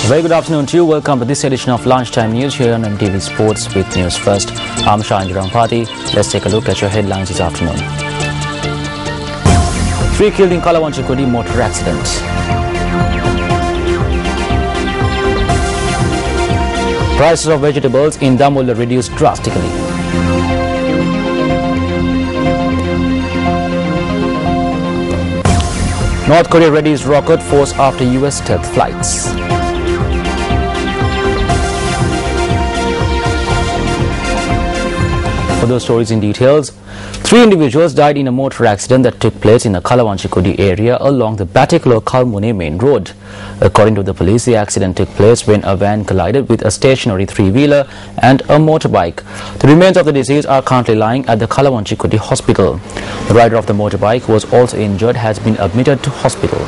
Very good afternoon to you. Welcome to this edition of Lunchtime News here on MTV Sports with News First. I'm Shahin Rampati. Let's take a look at your headlines this afternoon. 3 killed in Kalawanchikudi motor accident. Prices of vegetables in Dambulla reduced drastically. North Korea readies rocket force after US stealth flights. For those stories in details, 3 individuals died in a motor accident that took place in the Kalawanchikudi area along the Batiklo-Kalmune main road. According to the police, the accident took place when a van collided with a stationary 3-wheeler and a motorbike. The remains of the deceased are currently lying at the Kalawanchikudi hospital. The rider of the motorbike, who was also injured, has been admitted to hospital.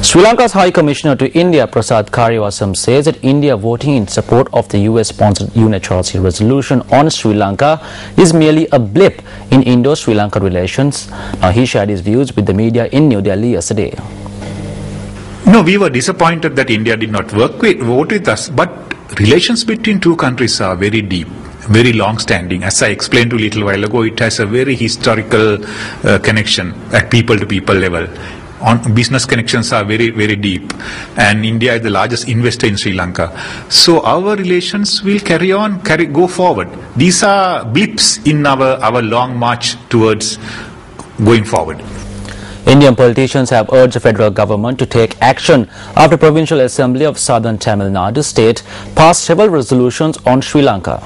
Sri Lanka's High Commissioner to India, Prasad Karyavasam, says that India voting in support of the US-sponsored UNHRC resolution on Sri Lanka is merely a blip in Indo-Sri Lanka relations. Now, he shared his views with the media in New Delhi yesterday. No, we were disappointed that India did not vote with us, but relations between two countries are very deep, very long-standing. As I explained to you a little while ago, it has a very historical connection at people-to-people level. Business connections are very, very deep, and India is the largest investor in Sri Lanka. So our relations will go forward. These are blips in our long march towards going forward. Indian politicians have urged the federal government to take action after Provincial Assembly of Southern Tamil Nadu state passed several resolutions on Sri Lanka.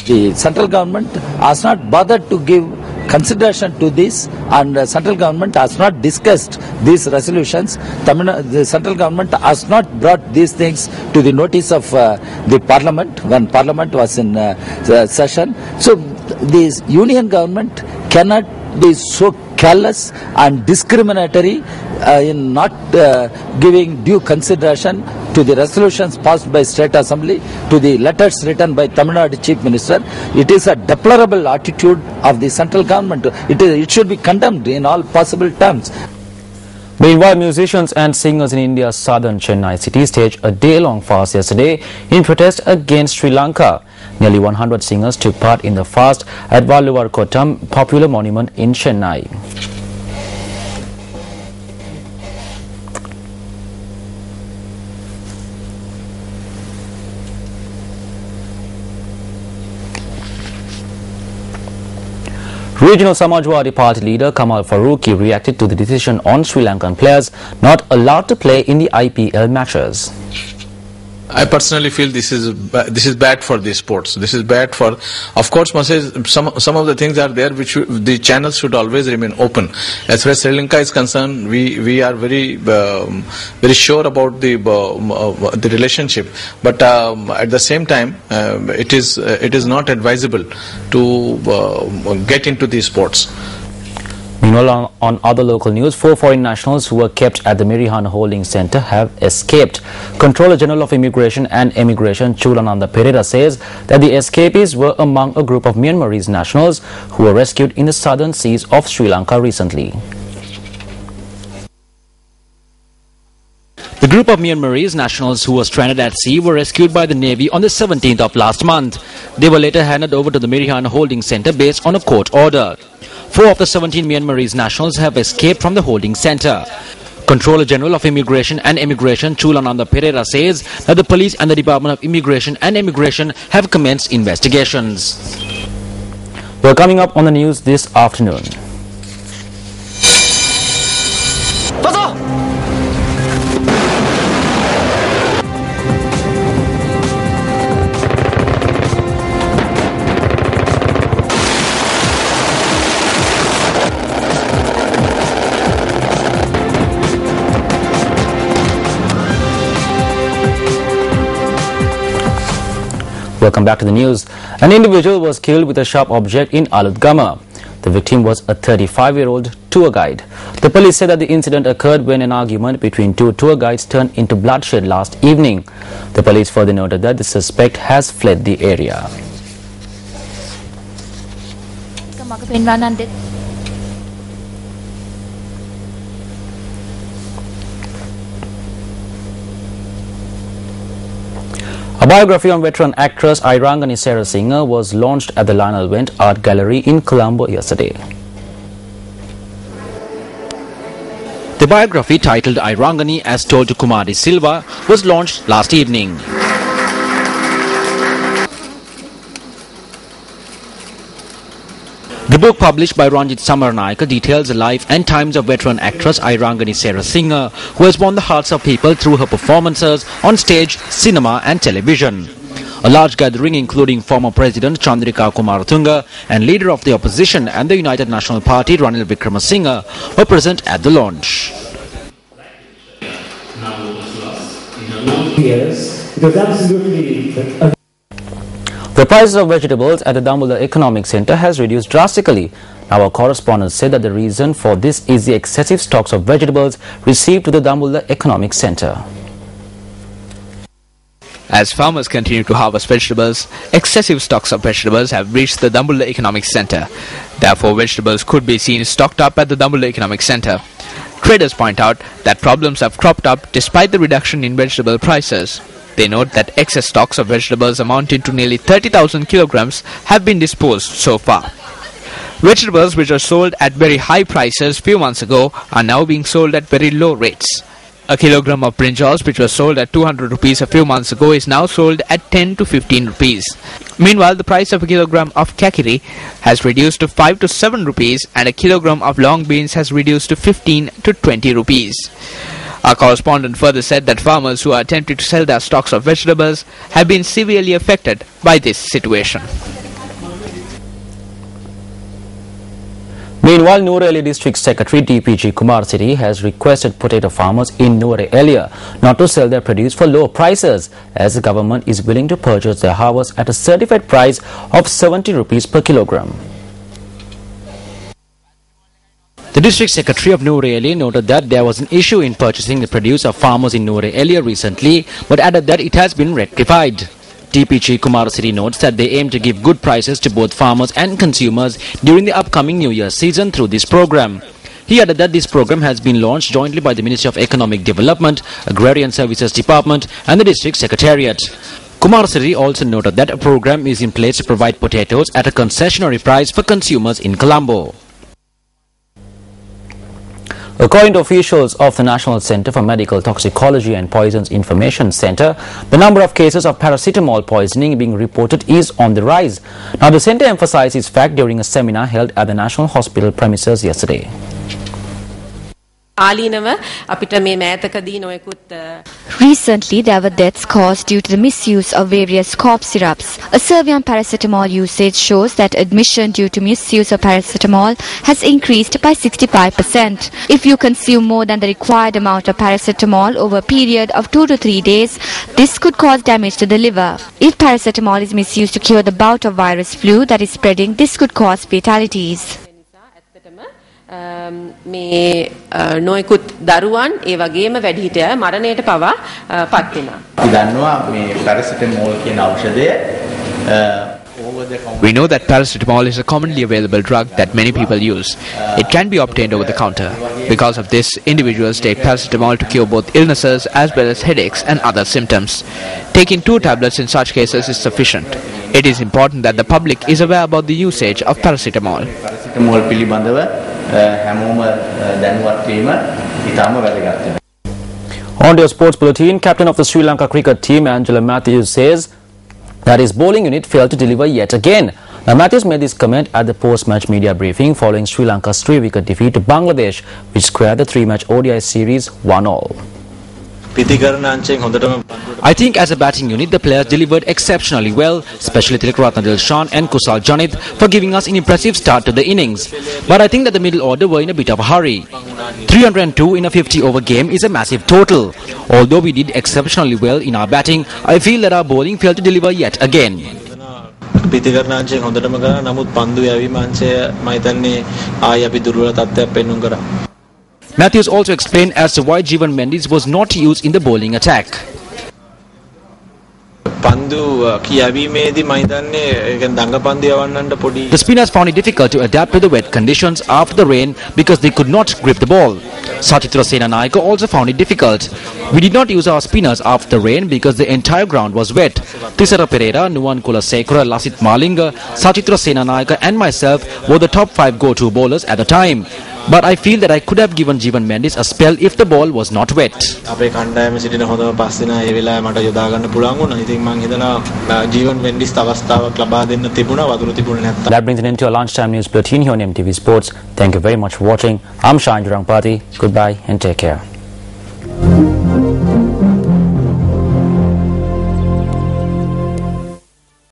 The central government has not bothered to give consideration to this, and the central government has not discussed these resolutions. The central government has not brought these things to the notice of the parliament when parliament was in session. So this union government cannot be so careless and discriminatory in not giving due consideration to the resolutions passed by State Assembly, to the letters written by Tamil Nadu Chief Minister. It is a deplorable attitude of the central government. It should be condemned in all possible terms. Meanwhile, musicians and singers in India's southern Chennai city staged a day-long fast yesterday in protest against Sri Lanka. Nearly 100 singers took part in the fast at Valluvar Kottam, popular monument in Chennai. Regional Samajwadi Party leader Kamal Farooqi reacted to the decision on Sri Lankan players not allowed to play in the IPL matches. I personally feel this is bad for the sports. This is bad for, of course, some of the things are there which the channels should always remain open. As far as Sri Lanka is concerned, we are very sure about the relationship. But at the same time, it is not advisable to get into these sports. Meanwhile, on other local news, 4 foreign nationals who were kept at the Mirihana Holding Centre have escaped. Controller General of Immigration and Emigration Chulananda Pereira says that the escapees were among a group of Myanmarese nationals who were rescued in the southern seas of Sri Lanka recently. The group of Myanmarese nationals who were stranded at sea were rescued by the Navy on the 17th of last month. They were later handed over to the Mirihana Holding Centre based on a court order. 4 of the 17 Myanmarese nationals have escaped from the holding centre. Controller General of Immigration and Emigration Chulananda Pereira says that the police and the Department of Immigration and Emigration have commenced investigations. Well, coming up on the news this afternoon. Welcome back to the news. An individual was killed with a sharp object in Alutgama. The victim was a 35-year-old tour guide. The police said that the incident occurred when an argument between two tour guides turned into bloodshed last evening. The police further noted that the suspect has fled the area. A biography on veteran actress Irangani Serasinga was launched at the Lionel Wendt Art Gallery in Colombo yesterday. The biography, titled Irangani as Told to Kumari Silva, was launched last evening. The book, published by Ranjit Samaranayaka, details the life and times of veteran actress Irangani Serasinga, who has won the hearts of people through her performances on stage, cinema and television. A large gathering including former President Chandrika Kumaratunga and leader of the opposition and the United National Party Ranil Wickremesinghe were present at the launch. Yes, because absolutely. The prices of vegetables at the Dambulla Economic Centre has reduced drastically. Now, our correspondent said that the reason for this is the excessive stocks of vegetables received to the Dambulla Economic Centre. As farmers continue to harvest vegetables, excessive stocks of vegetables have reached the Dambulla Economic Centre. Therefore, vegetables could be seen stocked up at the Dambulla Economic Centre. Traders point out that problems have cropped up despite the reduction in vegetable prices. They note that excess stocks of vegetables amounting to nearly 30,000 kilograms have been disposed so far. Vegetables which were sold at very high prices few months ago are now being sold at very low rates. A kilogram of brinjals which was sold at 200 rupees a few months ago is now sold at 10 to 15 rupees. Meanwhile, the price of a kilogram of kakiri has reduced to 5 to 7 rupees and a kilogram of long beans has reduced to 15 to 20 rupees. Our correspondent further said that farmers who are attempting to sell their stocks of vegetables have been severely affected by this situation. Meanwhile, Nuwara District Secretary DPG Kumar Siri has requested potato farmers in Nuwara not to sell their produce for low prices, as the government is willing to purchase their harvest at a certified price of 70 rupees per kilogram. The District Secretary of Nuwara noted that there was an issue in purchasing the produce of farmers in Nuwara recently, but added that it has been rectified. DPG Kumar Siri notes that they aim to give good prices to both farmers and consumers during the upcoming New Year season through this program. He added that this program has been launched jointly by the Ministry of Economic Development, Agrarian Services Department and the District Secretariat. Kumar Siri also noted that a program is in place to provide potatoes at a concessionary price for consumers in Colombo. According to officials of the National Centre for Medical Toxicology and Poisons Information Centre, the number of cases of paracetamol poisoning being reported is on the rise. Now, the centre emphasized this fact during a seminar held at the National Hospital premises yesterday. Recently, there were deaths caused due to the misuse of various cough syrups. A survey on paracetamol usage shows that admission due to misuse of paracetamol has increased by 65%. If you consume more than the required amount of paracetamol over a period of 2 to 3 days, this could cause damage to the liver. If paracetamol is misused to cure the bout of virus flu that is spreading, this could cause fatalities. මේ නොයෙකුත් දරුවන් ඒ වගේම වැඩිහිටිය මරණයට පවා පත් වෙනවා. දන්නවා මේ පැරසිටමෝල් කියන ඖෂධය We know that paracetamol is a commonly available drug that many people use. It can be obtained over the counter. Because of this, individuals take paracetamol to cure both illnesses as well as headaches and other symptoms. Taking 2 tablets in such cases is sufficient. It is important that the public is aware about the usage of paracetamol. Paracetamol පිළිබඳව හැමෝම දැනුවත් වීම ඉතාම වැදගත් වෙනවා. On to your sports bulletin, captain of the Sri Lanka cricket team Angela Matthews says that his bowling unit failed to deliver yet again. Now, Matthews made this comment at the post-match media briefing following Sri Lanka's 3-wicket defeat to Bangladesh, which squared the 3-match ODI series 1-1. I think as a batting unit, the players delivered exceptionally well, especially Tilakaratne Dilshan and Kusal Janit for giving us an impressive start to the innings. But I think that the middle order were in a bit of a hurry. 302 in a 50-over game is a massive total. Although we did exceptionally well in our batting, I feel that our bowling failed to deliver yet again. පිතිකරණාංශයෙන් හොඳටම කරා. නමුත් පන්දු යැවීම අංශය මම හිතන්නේ ආයි අපි දුර්වල තත්ත්වයක් පෙන්වන්න කරා. Matthews also explained as to why Jeevan Mendes was not used in the bowling attack. පන්දු කියවීමේදී මම හිතන්නේ ඒ කියන්නේ දඟ පන්දු යවන්නට පොඩි. The spinners found it difficult to adapt to the wet conditions after the rain because they could not grip the ball. Sachitra Senanayake also found it difficult. We did not use our spinners after the rain because the entire ground was wet. Thisara Pereira, Nuwan Kulasekara, Lasith Malinga, Sachitra Senanayake and myself were the top 5 go-to bowlers at the time. But I feel that I could have given Jeevan Mendes a spell if the ball was not wet. අපේ කණ්ඩායමේ සිටින හොඳම පස් දෙනා ඒ වෙලාවේ මට යොදා ගන්න පුළුවන් වුණා. ඉතින් මම හිතනවා ජීවන් මෙන්ඩිස්ට අවස්ථාවක් ලබා දෙන්න තිබුණා වතුර තිබුණේ නැත්තම්. That brings an end to our lunchtime news bulletin here on MTV Sports. Thank you very much for watching. I'm Shahan Jurangpati. Goodbye and take care.